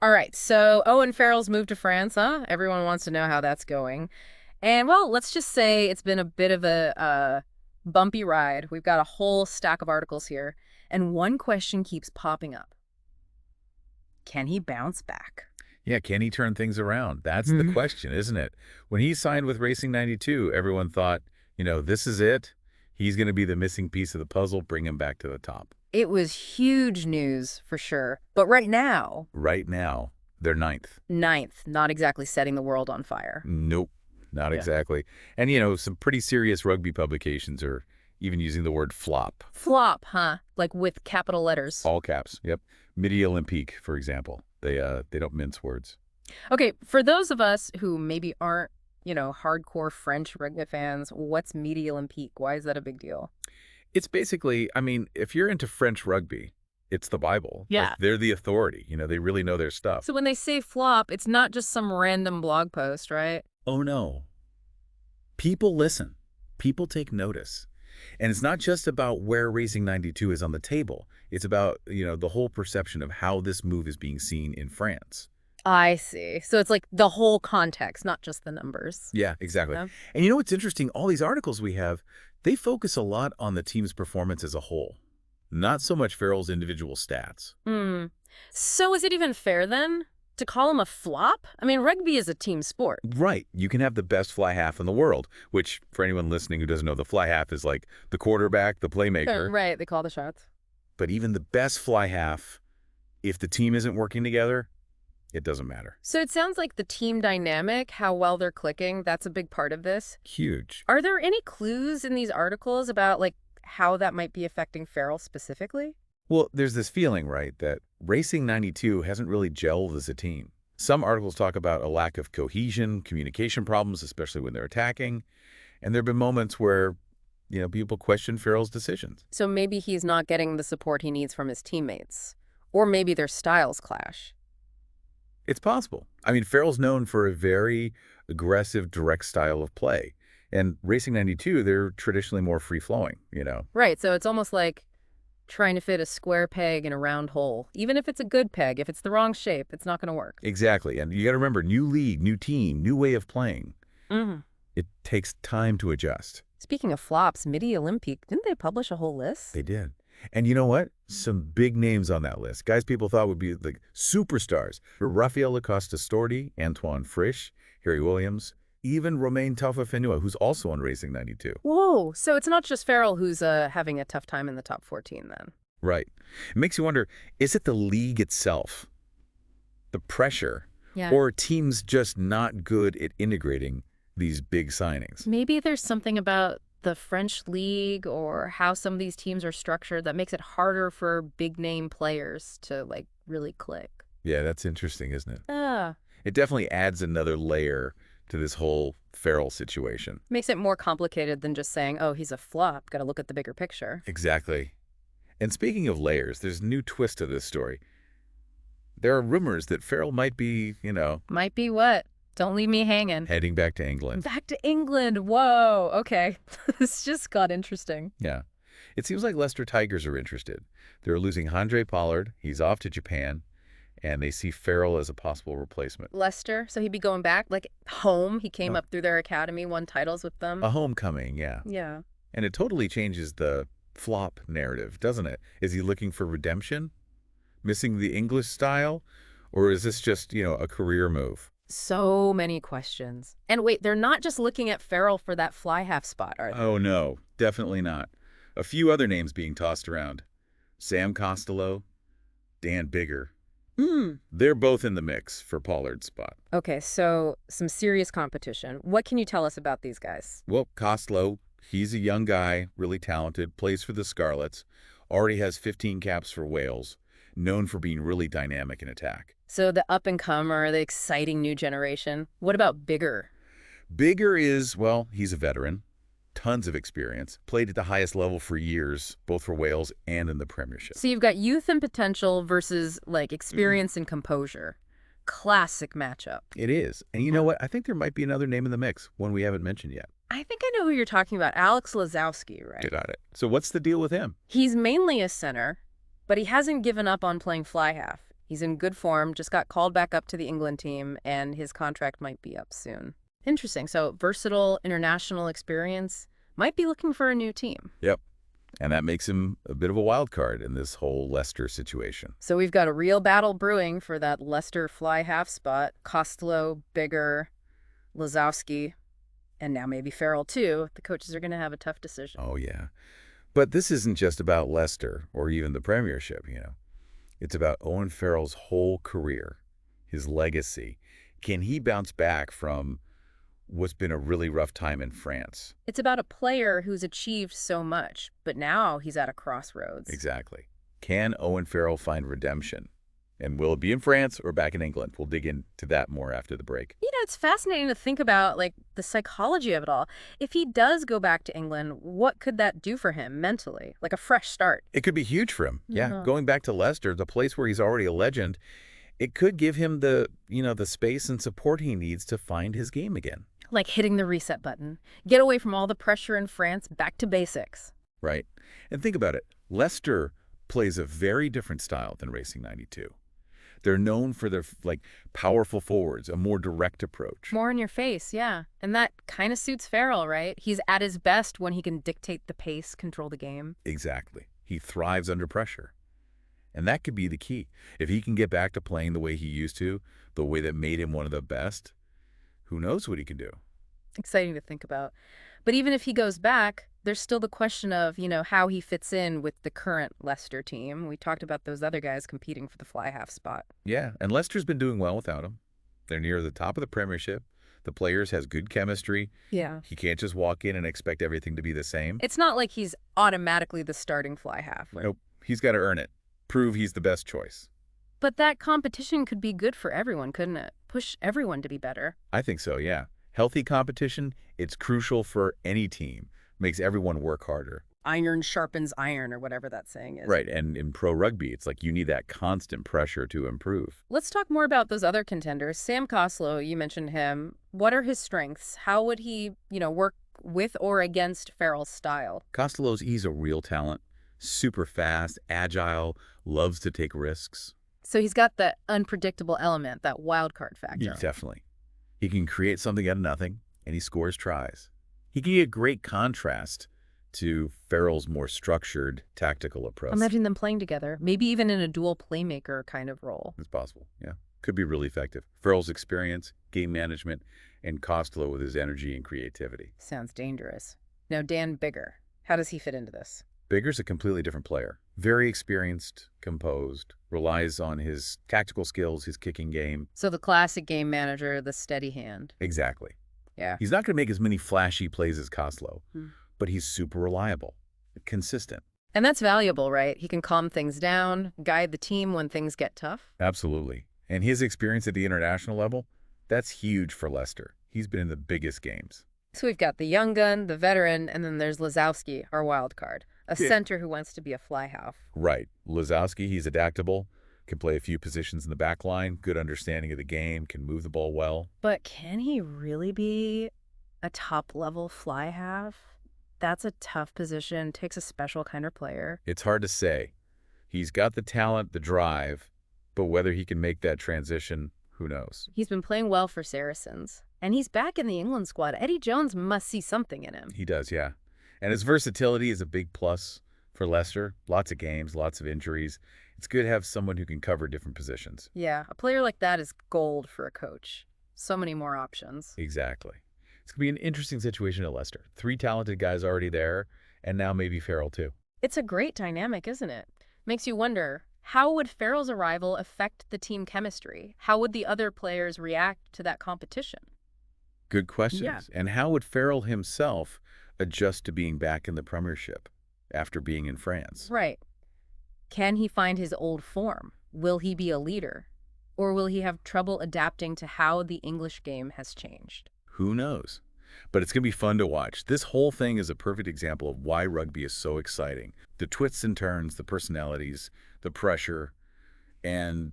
All right, so Owen Farrell's moved to France, huh? Everyone wants to know how that's going. And, well, let's just say it's been a bit of a bumpy ride. We've got a whole stack of articles here, and one question keeps popping up. Can he bounce back? Yeah, can he turn things around? That's the Hmm. question, isn't it? When he signed with Racing 92, everyone thought, this is it. He's going to be the missing piece of the puzzle, bring him back to the top. It was huge news, for sure. But right now, Right now, they're ninth. ninth, not exactly setting the world on fire. Nope, not Yeah. exactly. And, some pretty serious rugby publications are even using the word flop. Flop, huh? Like with capital letters. All caps, yep. Midi Olympique, for example. They don't mince words. Okay, for those of us who maybe aren't, hardcore French rugby fans, what's Midi Olympique? Why is that a big deal? It's basically, if you're into French rugby, it's the Bible. Like, Yeah. they're the authority. They really know their stuff. So when they say flop, it's not just some random blog post, right? Oh, no. People listen. People take notice. And it's not just about where Racing 92 is on the table. It's about, the whole perception of how this move is being seen in France. I see. So it's like the whole context, not just the numbers. Yeah, exactly. Yeah. And you know what's interesting? All these articles we have, they focus a lot on the team's performance as a whole, not so much Farrell's individual stats. Hmm. So is it even fair then to call him a flop? I mean, rugby is a team sport. Right. You can have the best fly half in the world, which for anyone listening who doesn't know, the fly half is like the quarterback, the playmaker. Right, they call the shots. But even the best fly half, if the team isn't working together, it doesn't matter. So it sounds like the team dynamic, how well they're clicking, that's a big part of this. Huge. Are there any clues in these articles about, like, how that might be affecting Farrell specifically? Well, there's this feeling, right, that Racing 92 hasn't really gelled as a team. Some articles talk about a lack of cohesion, communication problems, especially when they're attacking. And there have been moments where, people question Farrell's decisions. So maybe he's not getting the support he needs from his teammates. Or maybe their styles clash. It's possible. Farrell's known for a very aggressive, direct style of play. And Racing 92, they're traditionally more free-flowing. Right, so it's almost like trying to fit a square peg in a round hole. Even if it's a good peg, if it's the wrong shape, it's not going to work. Exactly. And you got to remember, new league, new team, new way of playing. Mm-hmm. It takes time to adjust. Speaking of flops, Midi Olympique, didn't they publish a whole list? They did. And you know what? Some big names on that list. Guys people thought would be like superstars. Rafael Costo Storti, Antoine Frisch, Harry Williams, even Romain Tauffa-Fenua, who's also on Racing 92. Whoa, so it's not just Farrell who's having a tough time in the top 14 then. Right. It makes you wonder, is it the league itself, the pressure, Yeah. or are teams just not good at integrating these big signings? Maybe there's something about the French league or how some of these teams are structured that makes it harder for big name players to like really click. Yeah, that's interesting, isn't it? Ah, It definitely adds another layer to this whole Farrell situation. makes it more complicated than just saying, "Oh, he's a flop." Got to look at the bigger picture. Exactly. And speaking of layers, there's a new twist to this story. There are rumors that Farrell might be, Might be what? Don't leave me hanging. heading back to England. Back to England. Whoa. Okay. This just got interesting. Yeah. It seems like Leicester Tigers are interested. They're losing Handré Pollard. He's off to Japan. And they see Farrell as a possible replacement. Leicester, so he'd be going back, like home. He came Oh. up through their academy, won titles with them. A homecoming, yeah. Yeah. And it totally changes the flop narrative, doesn't it? Is he looking for redemption? Missing the English style? Or is this just, a career move? So many questions. And wait, they're not just looking at Farrell for that fly half spot, are they? Oh, no, definitely not. A few other names being tossed around. Sam Costello, Dan Bigger. They're both in the mix for Pollard's spot. Okay, so some serious competition. What can you tell us about these guys? Well, Costello, he's a young guy, really talented, plays for the Scarlets, already has 15 caps for Wales, known for being really dynamic in attack. So the up-and-comer, the exciting new generation. What about Bigger? Bigger is, well, he's a veteran, tons of experience, played at the highest level for years, both for Wales and in the Premiership. So you've got youth and potential versus, like, experience and composure. Classic matchup. It is. And you know what? I think there might be another name in the mix, one we haven't mentioned yet. I think I know who you're talking about. Alex Lozowski, right? You got it. So what's the deal with him? He's mainly a center, but he hasn't given up on playing fly half. He's in good form, just got called back up to the England team, and his contract might be up soon. Interesting. So versatile international experience, might be looking for a new team. Yep. And that makes him a bit of a wild card in this whole Leicester situation. So we've got a real battle brewing for that Leicester fly half spot. Costo, Bigger, Lozowski, and now maybe Farrell too. The coaches are going to have a tough decision. Oh, yeah. But this isn't just about Leicester or even the Premiership, you know. It's about Owen Farrell's whole career, his legacy. Can he bounce back from what's been a really rough time in France? It's about a player who's achieved so much, but now he's at a crossroads. Exactly. Can Owen Farrell find redemption? And will it be in France or back in England? We'll dig into that more after the break. You know, it's fascinating to think about, like, the psychology of it all. If he does go back to England, what could that do for him mentally? Like a fresh start. It could be huge for him. Yeah, Uh-huh. going back to Leicester, the place where he's already a legend, it could give him the space and support he needs to find his game again. Like hitting the reset button. Get away from all the pressure in France, back to basics. Right. And think about it. Leicester plays a very different style than Racing 92. They're known for their powerful forwards, a more direct approach. More in your face, yeah. And that kind of suits Farrell, right? He's at his best when he can dictate the pace, control the game. Exactly. He thrives under pressure. And that could be the key. If he can get back to playing the way he used to, the way that made him one of the best, who knows what he can do? Exciting to think about. But even if he goes back, there's still the question of, how he fits in with the current Leicester team. We talked about those other guys competing for the fly half spot. Yeah, and Leicester's been doing well without him. They're near the top of the Premiership. The players has good chemistry. Yeah. He can't just walk in and expect everything to be the same. It's not like he's automatically the starting fly half. Nope. He's got to earn it. Prove he's the best choice. But that competition could be good for everyone, couldn't it? Push everyone to be better. I think so, yeah. Healthy competition, it's crucial for any team. Makes everyone work harder. Iron sharpens iron, or whatever that saying is. Right, and in pro rugby, it's like you need that constant pressure to improve. Let's talk more about those other contenders. Sam Costo, you mentioned him. What are his strengths? How would he, work with or against Farrell's style? Costello's, he's a real talent. Super fast, agile, loves to take risks. So he's got the unpredictable element, that wild card factor. Yeah, definitely. He can create something out of nothing, and he scores tries. He can be a great contrast to Farrell's more structured, tactical approach. Imagine them playing together, maybe even in a dual playmaker kind of role. It's possible, yeah. Could be really effective. Farrell's experience, game management, and Costello with his energy and creativity. Sounds dangerous. Now, Dan Bigger, how does he fit into this? Bigger's a completely different player. Very experienced, composed, relies on his tactical skills, his kicking game. So the classic game manager, the steady hand. Exactly. Yeah. He's not going to make as many flashy plays as Costello, but he's super reliable, consistent. And that's valuable, right? He can calm things down, guide the team when things get tough. Absolutely. And his experience at the international level, that's huge for Leicester. He's been in the biggest games. So we've got the young gun, the veteran, and then there's Lozowski, our wild card, a center who wants to be a fly half. Right. Lozowski, he's adaptable, can play a few positions in the back line, good understanding of the game, can move the ball well. But can he really be a top-level fly half? That's a tough position, takes a special kind of player. It's hard to say. He's got the talent, the drive, but whether he can make that transition, who knows? He's been playing well for Saracens, and he's back in the England squad. Eddie Jones must see something in him. He does, yeah. And his versatility is a big plus for Leicester. Lots of games, lots of injuries. It's good to have someone who can cover different positions. Yeah, a player like that is gold for a coach. So many more options. Exactly. It's going to be an interesting situation at Leicester. 3 talented guys already there, and now maybe Farrell too. It's a great dynamic, isn't it? Makes you wonder, how would Farrell's arrival affect the team chemistry? How would the other players react to that competition? Good questions. Yeah. And how would Farrell himself adjust to being back in the Premiership after being in France? Right. Can he find his old form? Will he be a leader? Or will he have trouble adapting to how the English game has changed? Who knows? But it's going to be fun to watch. This whole thing is a perfect example of why rugby is so exciting. The twists and turns, the personalities, the pressure, and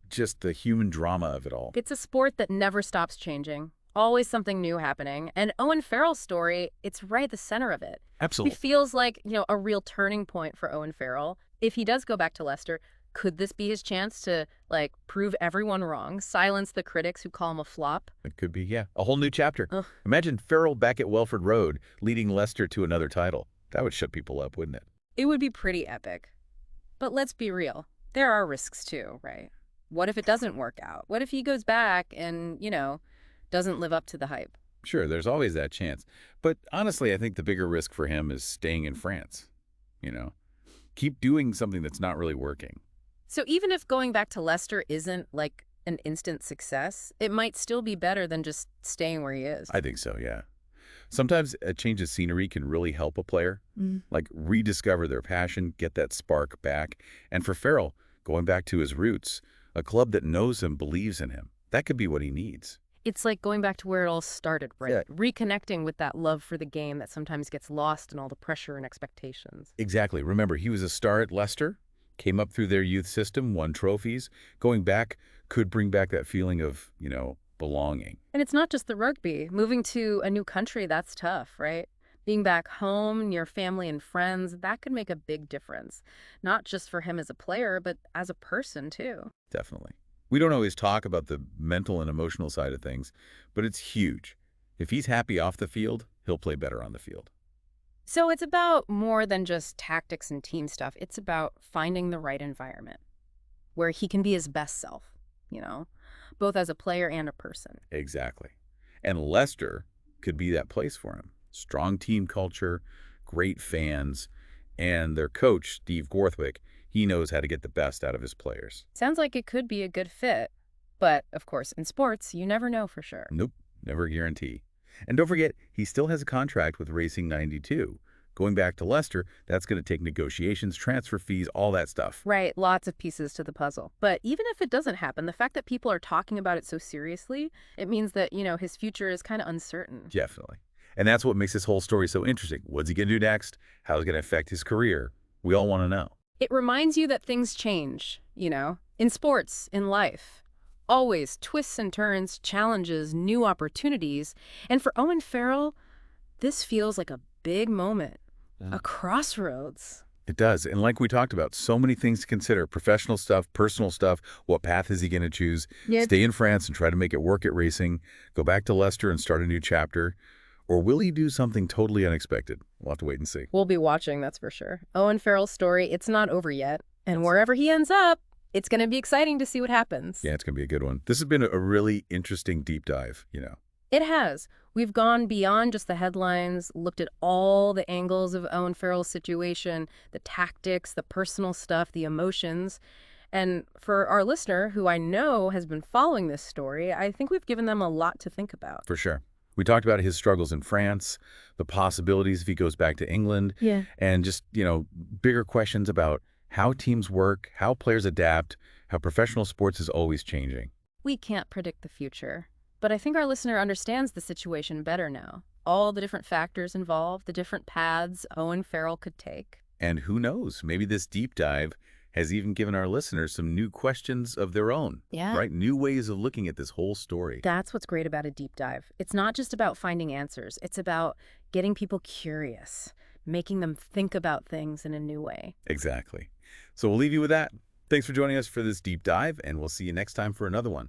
just the human drama of it all. It's a sport that never stops changing. Always something new happening. And Owen Farrell's story, it's right at the center of it. Absolutely. It feels like, a real turning point for Owen Farrell. If he does go back to Leicester, Could this be his chance to, like, prove everyone wrong, silence the critics who call him a flop? It could be, yeah, a whole new chapter. Ugh, Imagine Farrell back at Welford Road, leading Leicester to another title. That would shut people up, wouldn't it? it would be pretty epic. But let's be real. There are risks too, right? What if it doesn't work out? What if he goes back and, doesn't live up to the hype? Sure, there's always that chance. But honestly, I think the bigger risk for him is staying in France. You know, keep doing something that's not really working. So even if going back to Leicester isn't like an instant success, it might still be better than just staying where he is. I think so, yeah. Sometimes a change of scenery can really help a player, like rediscover their passion, get that spark back. And for Farrell, going back to his roots, a club that knows him, believes in him, that could be what he needs. It's like going back to where it all started, right? Yeah. Reconnecting with that love for the game that sometimes gets lost in all the pressure and expectations. Exactly. Remember, he was a star at Leicester, came up through their youth system, won trophies. Going back could bring back that feeling of, belonging. And it's not just the rugby. Moving to a new country, that's tough, right? Being back home, near family and friends, that could make a big difference. Not just for him as a player, but as a person, too. Definitely. We don't always talk about the mental and emotional side of things, but it's huge. If he's happy off the field, he'll play better on the field. So it's about more than just tactics and team stuff. It's about finding the right environment where he can be his best self, both as a player and a person. Exactly. And Leicester could be that place for him. Strong team culture, great fans, and their coach, Steve Gorthwick, he knows how to get the best out of his players. Sounds like it could be a good fit. But, of course, in sports, you never know for sure. Nope, never a guarantee. And don't forget, he still has a contract with Racing 92. Going back to Leicester, that's going to take negotiations, transfer fees, all that stuff. Right, lots of pieces to the puzzle. But even if it doesn't happen, the fact that people are talking about it so seriously, it means that, his future is kind of uncertain. Definitely. And that's what makes this whole story so interesting. What's he going to do next? How's it going to affect his career? We all want to know. It reminds you that things change, in sports, in life. Always twists and turns, challenges, new opportunities. And for Owen Farrell, this feels like a big moment, a crossroads. It does. And like we talked about, so many things to consider. Professional stuff, personal stuff. What path is he going to choose? Yep. Stay in France and try to make it work at Racing. Go back to Leicester and start a new chapter. Or will he do something totally unexpected? We'll have to wait and see. We'll be watching, that's for sure. Owen Farrell's story, it's not over yet. And wherever he ends up, it's going to be exciting to see what happens. Yeah, it's going to be a good one. This has been a really interesting deep dive, It has. We've gone beyond just the headlines, looked at all the angles of Owen Farrell's situation, the tactics, the personal stuff, the emotions. And for our listener, who I know has been following this story, I think we've given them a lot to think about. For sure. We talked about his struggles in France, the possibilities if he goes back to England, Yeah. and just, bigger questions about how teams work, how players adapt, how professional sports is always changing. We can't predict the future, but I think our listener understands the situation better now. All the different factors involved, the different paths Owen Farrell could take. And who knows, maybe this deep dive has even given our listeners some new questions of their own, Yeah. right? New ways of looking at this whole story. That's what's great about a deep dive. It's not just about finding answers. It's about getting people curious, making them think about things in a new way. Exactly. So we'll leave you with that. Thanks for joining us for this deep dive, and we'll see you next time for another one.